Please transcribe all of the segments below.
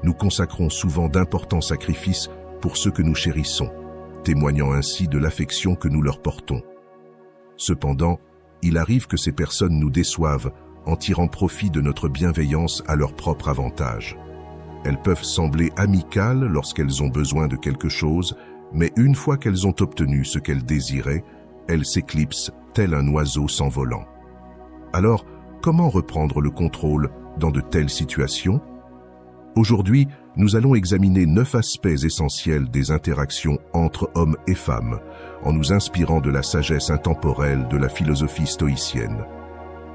Nous consacrons souvent d'importants sacrifices pour ceux que nous chérissons, témoignant ainsi de l'affection que nous leur portons. Cependant, il arrive que ces personnes nous déçoivent en tirant profit de notre bienveillance à leur propre avantage. Elles peuvent sembler amicales lorsqu'elles ont besoin de quelque chose, mais une fois qu'elles ont obtenu ce qu'elles désiraient, elles s'éclipsent tel un oiseau s'envolant. Alors, comment reprendre le contrôle dans de telles situations? Aujourd'hui, nous allons examiner 9 aspects essentiels des interactions entre hommes et femmes, en nous inspirant de la sagesse intemporelle de la philosophie stoïcienne.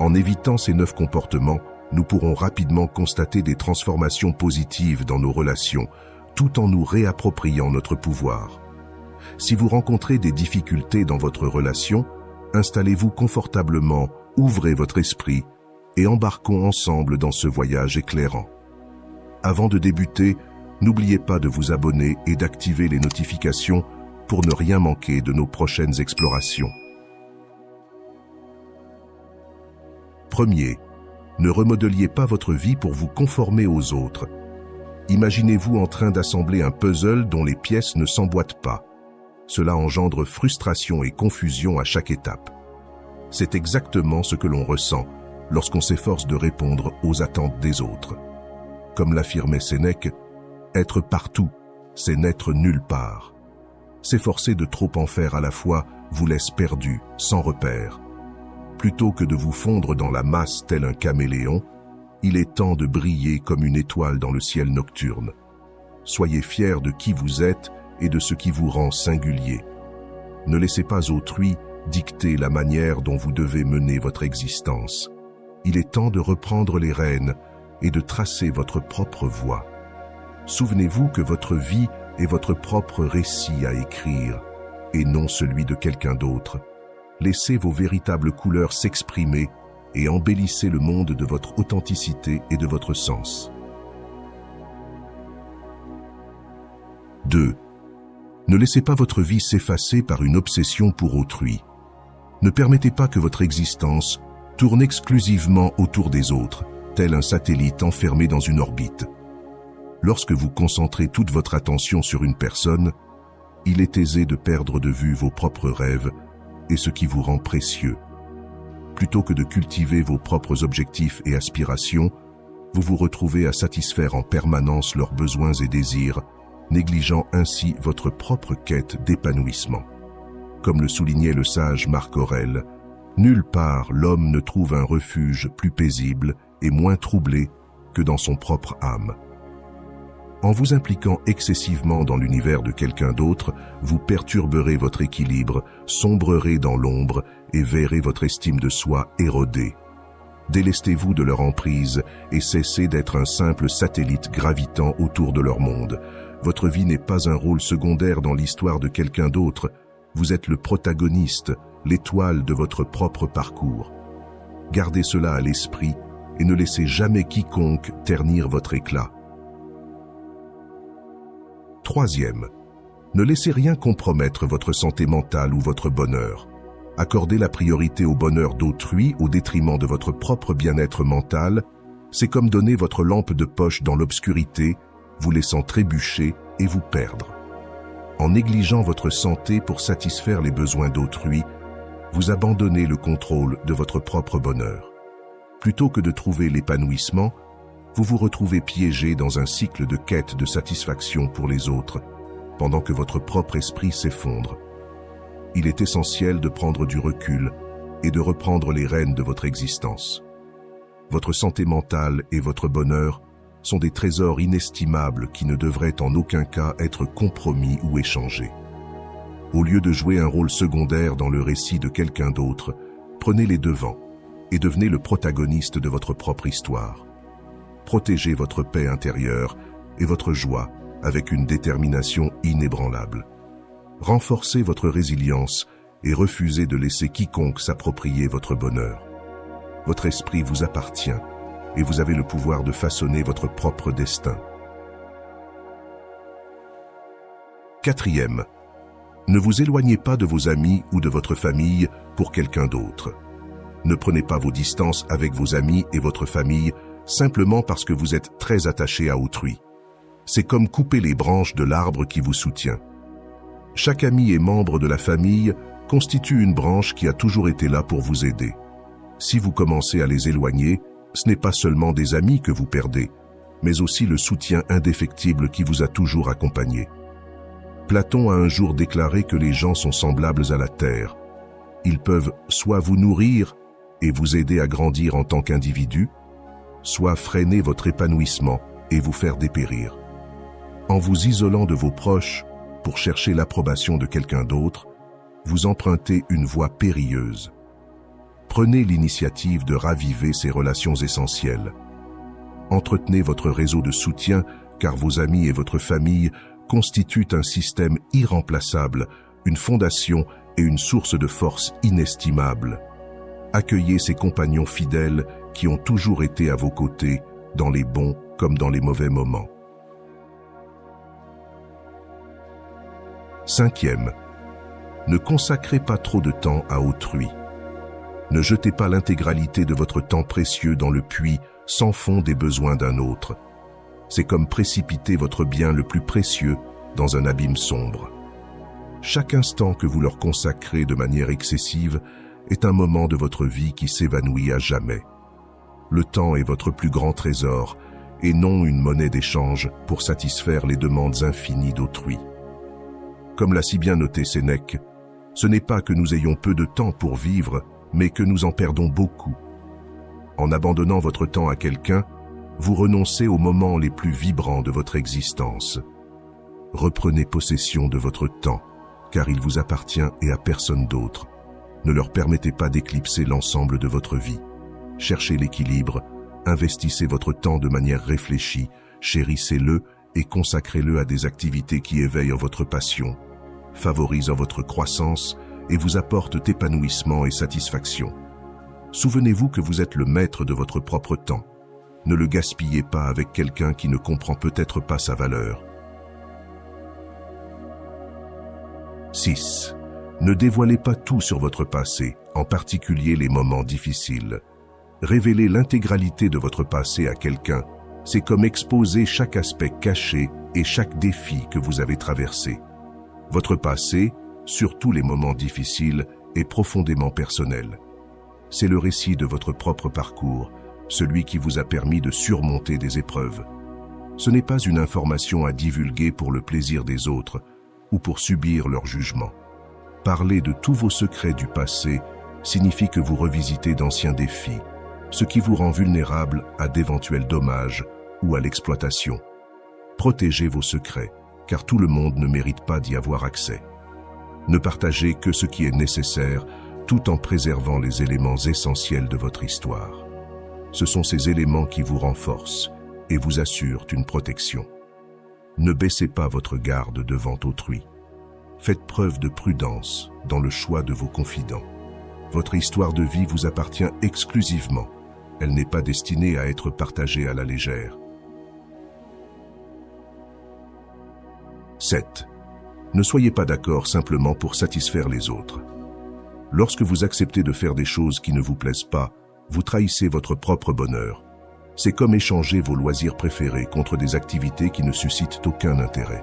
En évitant ces 9 comportements, nous pourrons rapidement constater des transformations positives dans nos relations, tout en nous réappropriant notre pouvoir. Si vous rencontrez des difficultés dans votre relation, installez-vous confortablement, ouvrez votre esprit et embarquons ensemble dans ce voyage éclairant. Avant de débuter, n'oubliez pas de vous abonner et d'activer les notifications pour ne rien manquer de nos prochaines explorations. Premier, ne remodeliez pas votre vie pour vous conformer aux autres. Imaginez-vous en train d'assembler un puzzle dont les pièces ne s'emboîtent pas. Cela engendre frustration et confusion à chaque étape. C'est exactement ce que l'on ressent lorsqu'on s'efforce de répondre aux attentes des autres. Comme l'affirmait Sénèque, être partout, c'est n'être nulle part. S'efforcer de trop en faire à la fois vous laisse perdu, sans repère. Plutôt que de vous fondre dans la masse tel un caméléon, il est temps de briller comme une étoile dans le ciel nocturne. Soyez fiers de qui vous êtes et de ce qui vous rend singulier. Ne laissez pas autrui dicter la manière dont vous devez mener votre existence. Il est temps de reprendre les rênes et de tracer votre propre voie. Souvenez-vous que votre vie est votre propre récit à écrire, et non celui de quelqu'un d'autre. Laissez vos véritables couleurs s'exprimer et embellissez le monde de votre authenticité et de votre sens. 2. Ne laissez pas votre vie s'effacer par une obsession pour autrui. Ne permettez pas que votre existence tourne exclusivement autour des autres, tel un satellite enfermé dans une orbite. Lorsque vous concentrez toute votre attention sur une personne, il est aisé de perdre de vue vos propres rêves et ce qui vous rend précieux. Plutôt que de cultiver vos propres objectifs et aspirations, vous vous retrouvez à satisfaire en permanence leurs besoins et désirs, négligeant ainsi votre propre quête d'épanouissement. Comme le soulignait le sage Marc Aurèle, nulle part l'homme ne trouve un refuge plus paisible et moins troublé que dans son propre âme. En vous impliquant excessivement dans l'univers de quelqu'un d'autre, vous perturberez votre équilibre, sombrerez dans l'ombre et verrez votre estime de soi érodée. Délestez-vous de leur emprise et cessez d'être un simple satellite gravitant autour de leur monde. Votre vie n'est pas un rôle secondaire dans l'histoire de quelqu'un d'autre. Vous êtes le protagoniste, l'étoile de votre propre parcours. Gardez cela à l'esprit et ne laissez jamais quiconque ternir votre éclat. 3e, ne laissez rien compromettre votre santé mentale ou votre bonheur. Accorder la priorité au bonheur d'autrui au détriment de votre propre bien-être mental, c'est comme donner votre lampe de poche dans l'obscurité, vous laissant trébucher et vous perdre. En négligeant votre santé pour satisfaire les besoins d'autrui, vous abandonnez le contrôle de votre propre bonheur. Plutôt que de trouver l'épanouissement, vous vous retrouvez piégé dans un cycle de quête de satisfaction pour les autres, pendant que votre propre esprit s'effondre. Il est essentiel de prendre du recul et de reprendre les rênes de votre existence. Votre santé mentale et votre bonheur sont des trésors inestimables qui ne devraient en aucun cas être compromis ou échangés. Au lieu de jouer un rôle secondaire dans le récit de quelqu'un d'autre, prenez les devants et devenez le protagoniste de votre propre histoire. Protégez votre paix intérieure et votre joie avec une détermination inébranlable. Renforcez votre résilience et refusez de laisser quiconque s'approprier votre bonheur. Votre esprit vous appartient et vous avez le pouvoir de façonner votre propre destin. 4e, ne vous éloignez pas de vos amis ou de votre famille pour quelqu'un d'autre. Ne prenez pas vos distances avec vos amis et votre famille simplement parce que vous êtes très attaché à autrui. C'est comme couper les branches de l'arbre qui vous soutient. Chaque ami et membre de la famille constitue une branche qui a toujours été là pour vous aider. Si vous commencez à les éloigner, ce n'est pas seulement des amis que vous perdez, mais aussi le soutien indéfectible qui vous a toujours accompagné. Platon a un jour déclaré que les gens sont semblables à la terre. Ils peuvent soit vous nourrir et vous aider à grandir en tant qu'individu, soit freiner votre épanouissement et vous faire dépérir. En vous isolant de vos proches pour chercher l'approbation de quelqu'un d'autre, vous empruntez une voie périlleuse. Prenez l'initiative de raviver ces relations essentielles. Entretenez votre réseau de soutien car vos amis et votre famille constituent un système irremplaçable, une fondation et une source de force inestimable. Accueillez ces compagnons fidèles qui ont toujours été à vos côtés, dans les bons comme dans les mauvais moments. 5e. Ne consacrez pas trop de temps à autrui. Ne jetez pas l'intégralité de votre temps précieux dans le puits sans fond des besoins d'un autre. C'est comme précipiter votre bien le plus précieux dans un abîme sombre. Chaque instant que vous leur consacrez de manière excessive est un moment de votre vie qui s'évanouit à jamais. Le temps est votre plus grand trésor et non une monnaie d'échange pour satisfaire les demandes infinies d'autrui. Comme l'a si bien noté Sénèque, ce n'est pas que nous ayons peu de temps pour vivre, mais que nous en perdons beaucoup. En abandonnant votre temps à quelqu'un, vous renoncez aux moments les plus vibrants de votre existence. Reprenez possession de votre temps, car il vous appartient et à personne d'autre. Ne leur permettez pas d'éclipser l'ensemble de votre vie. Cherchez l'équilibre, investissez votre temps de manière réfléchie, chérissez-le et consacrez-le à des activités qui éveillent votre passion, favorisent votre croissance et vous apportent épanouissement et satisfaction. Souvenez-vous que vous êtes le maître de votre propre temps. Ne le gaspillez pas avec quelqu'un qui ne comprend peut-être pas sa valeur. 6. Ne dévoilez pas tout sur votre passé, en particulier les moments difficiles. Révéler l'intégralité de votre passé à quelqu'un, c'est comme exposer chaque aspect caché et chaque défi que vous avez traversé. Votre passé, surtout les moments difficiles, est profondément personnel. C'est le récit de votre propre parcours, celui qui vous a permis de surmonter des épreuves. Ce n'est pas une information à divulguer pour le plaisir des autres ou pour subir leur jugement. Parler de tous vos secrets du passé signifie que vous revisitez d'anciens défis, ce qui vous rend vulnérable à d'éventuels dommages ou à l'exploitation. Protégez vos secrets, car tout le monde ne mérite pas d'y avoir accès. Ne partagez que ce qui est nécessaire, tout en préservant les éléments essentiels de votre histoire. Ce sont ces éléments qui vous renforcent et vous assurent une protection. Ne baissez pas votre garde devant autrui. Faites preuve de prudence dans le choix de vos confidents. Votre histoire de vie vous appartient exclusivement. Elle n'est pas destinée à être partagée à la légère. 7. Ne soyez pas d'accord simplement pour satisfaire les autres. Lorsque vous acceptez de faire des choses qui ne vous plaisent pas, vous trahissez votre propre bonheur. C'est comme échanger vos loisirs préférés contre des activités qui ne suscitent aucun intérêt.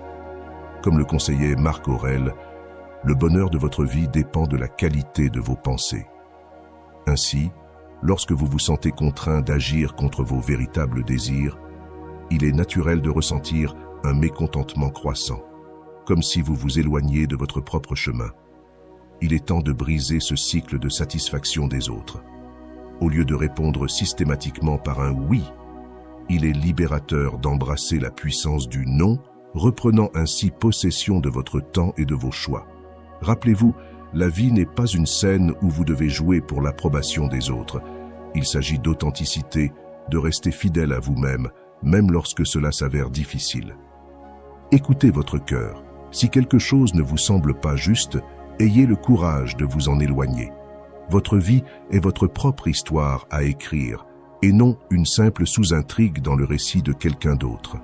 Comme le conseillait Marc Aurèle, le bonheur de votre vie dépend de la qualité de vos pensées. Ainsi, lorsque vous vous sentez contraint d'agir contre vos véritables désirs, il est naturel de ressentir un mécontentement croissant, comme si vous vous éloigniez de votre propre chemin. Il est temps de briser ce cycle de satisfaction des autres. Au lieu de répondre systématiquement par un « oui », il est libérateur d'embrasser la puissance du « non », reprenant ainsi possession de votre temps et de vos choix. Rappelez-vous, la vie n'est pas une scène où vous devez jouer pour l'approbation des autres. Il s'agit d'authenticité, de rester fidèle à vous-même, même lorsque cela s'avère difficile. Écoutez votre cœur. Si quelque chose ne vous semble pas juste, ayez le courage de vous en éloigner. Votre vie est votre propre histoire à écrire, et non une simple sous-intrigue dans le récit de quelqu'un d'autre.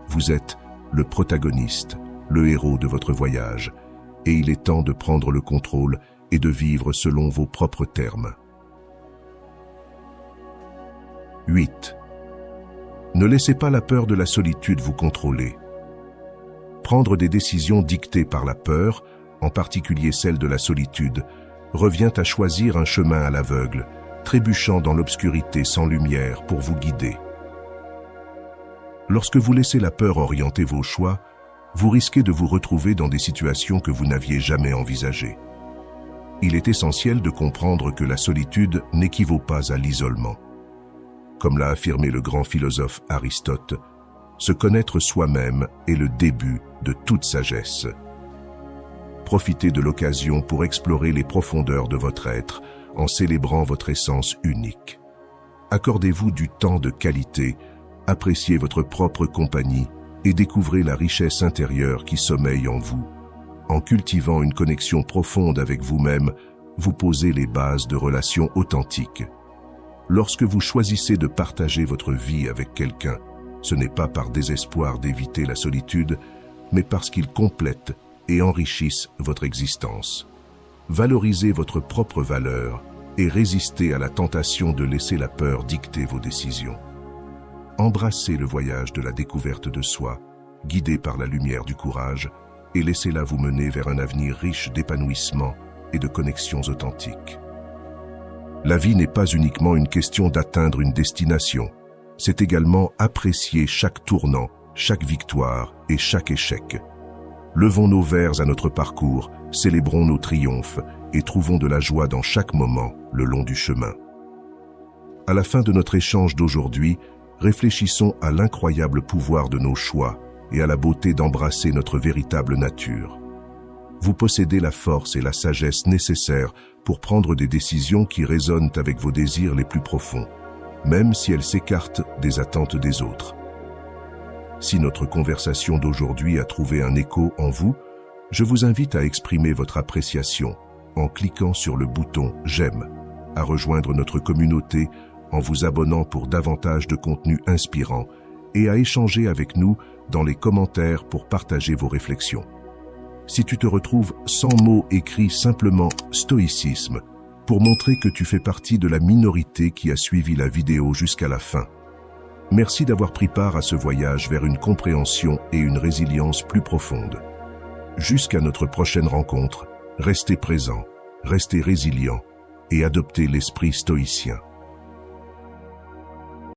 Vous êtes le protagoniste, le héros de votre voyage, et il est temps de prendre le contrôle et de vivre selon vos propres termes. 8. Ne laissez pas la peur de la solitude vous contrôler. Prendre des décisions dictées par la peur, en particulier celle de la solitude, revient à choisir un chemin à l'aveugle, trébuchant dans l'obscurité sans lumière pour vous guider. Lorsque vous laissez la peur orienter vos choix, vous risquez de vous retrouver dans des situations que vous n'aviez jamais envisagées. Il est essentiel de comprendre que la solitude n'équivaut pas à l'isolement. Comme l'a affirmé le grand philosophe Aristote, se connaître soi-même est le début de toute sagesse. Profitez de l'occasion pour explorer les profondeurs de votre être en célébrant votre essence unique. Accordez-vous du temps de qualité, appréciez votre propre compagnie et découvrez la richesse intérieure qui sommeille en vous. En cultivant une connexion profonde avec vous-même, vous posez les bases de relations authentiques. Lorsque vous choisissez de partager votre vie avec quelqu'un, ce n'est pas par désespoir d'éviter la solitude, mais parce qu'ils complètent et enrichissent votre existence. Valorisez votre propre valeur et résistez à la tentation de laisser la peur dicter vos décisions. Embrassez le voyage de la découverte de soi, guidé par la lumière du courage, et laissez-la vous mener vers un avenir riche d'épanouissement et de connexions authentiques. La vie n'est pas uniquement une question d'atteindre une destination, c'est également apprécier chaque tournant, chaque victoire et chaque échec. Levons nos verres à notre parcours, célébrons nos triomphes et trouvons de la joie dans chaque moment le long du chemin. À la fin de notre échange d'aujourd'hui, réfléchissons à l'incroyable pouvoir de nos choix et à la beauté d'embrasser notre véritable nature. Vous possédez la force et la sagesse nécessaires pour prendre des décisions qui résonnent avec vos désirs les plus profonds, même si elles s'écartent des attentes des autres. Si notre conversation d'aujourd'hui a trouvé un écho en vous, je vous invite à exprimer votre appréciation en cliquant sur le bouton « J'aime », à rejoindre notre communauté en vous abonnant pour davantage de contenu inspirant et à échanger avec nous dans les commentaires pour partager vos réflexions. Si tu te retrouves sans mots écrits simplement « stoïcisme » pour montrer que tu fais partie de la minorité qui a suivi la vidéo jusqu'à la fin. Merci d'avoir pris part à ce voyage vers une compréhension et une résilience plus profonde. Jusqu'à notre prochaine rencontre, restez présents, restez résilients et adoptez l'esprit stoïcien.